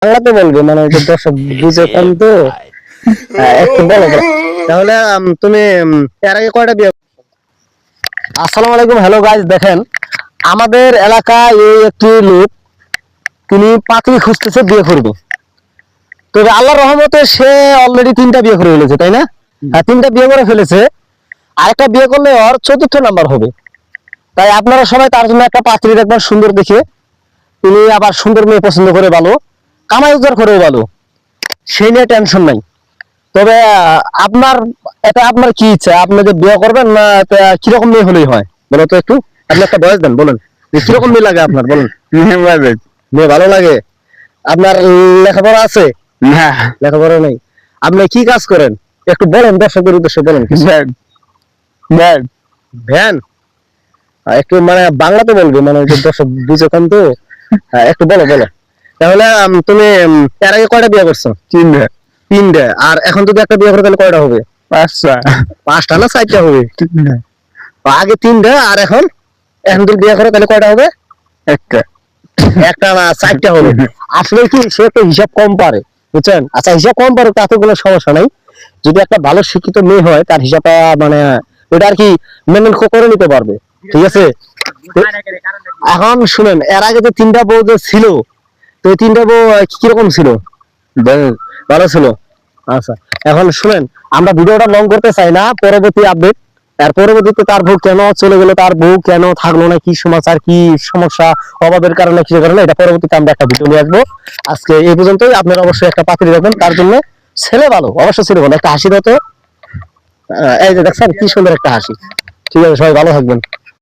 বাংলাতে বলবে মানে ওই যে দর্শক বুঝে কম তো একটু বলো বলো। তাহলে তুমি এর আগে কয়টা বিয়ে? আসসালামু আলাইকুম, হ্যালো গাইস। দেখেন আমাদের এলাকায় এই একটি লোক, তিনি পাত্রী খুঁজতেছে, বিয়ে করবে। তবে আল্লাহর রহমতে সে অলরেডি 3টা বিয়ে করে ফেলেছে, তাই না? হ্যাঁ, 3টা বিয়ে করে ফেলেছে। আরেকটা বিয়ে করলে ওর 4র্থ নাম্বার হবে। তাই আপনারা সবাই তার জন্য একটা পাত্রী দেখবেন সুন্দর দেখে। তিনি আবার সুন্দর মেয়ে পছন্দ করে, ভালো কামাই রোজগার করেও ভালো, সেই নিয়ে টেনশন নাই। তবে আপনার কি ইচ্ছা? আপনি যে বিয়ে করবেন না কিরকম মেয়ে হলেই হয় বলো তো একটু? আপনি একটা বয়স দেন, বলেন যে কিরকম মেয়ে লাগে আপনার, বলেন। মেয়ে ভালো লাগে। আপনার লেখাপড়া আছে? না, লেখাপড়া নেই। আপনি কি কাজ করেন একটু বলেন, দর্শকদের উদ্দেশ্যে বলেন। ভ্যান? একটু মানে বাংলাতে বলবে, মানে ওই যে দর্শক বুঝে কম তো একটু বলো বলো। তাহলে তুমি এর আগে কয়টা বিয়ে করছো? 3টা। আর এখন যদি একটা বিয়ে করো তাহলে কয়টা হবে? 5টা না 4টা হবে? আগে 3টা আর এখন এখন যদি বিয়ে করো তাহলে কয়টা হবে? একটা না 4টা হবে। আসলে কি সে তো হিসাব কম পারে, বুঝছেন? আচ্ছা, হিসাব কম পারে তাতে কোনো সমস্যা নাই। যদি একটা ভালো শিক্ষিত মেয়ে হয় তার হিসাবটা মানে ওটা আর কি মেনটেন করে নিতে পারবে, ঠিক আছে? এখন শুনেন, এর আগে যে 3টা বউ যে ছিল, তো এই 3টা বউ কিরকম ছিল? ভালো ছিল। আচ্ছা, এখন শুনেন, আমরা ভিডিওটা লং করতে চাই না, পরবর্তী আপডেট। আর পরবর্তীতে তার বউ কেন চলে গেল, তার বউ কেন থাকলো না, কি সমাচার, কি সমস্যা, অভাবের কারণে, কিসের কারণে, এটা পরবর্তীতে আমরা একটা ভিডিও নিয়ে আসবো। আজকে এই পর্যন্তই। আপনারা অবশ্যই একটা পাত্রী রাখবেন তার জন্য। ছেলে ভালো, অবশ্যই ছেলে ভালো, একটা হাসি দাও তো। এই যে দেখছেন কি সুন্দর একটা হাসি। ঠিক আছে, সবাই ভালো থাকবেন।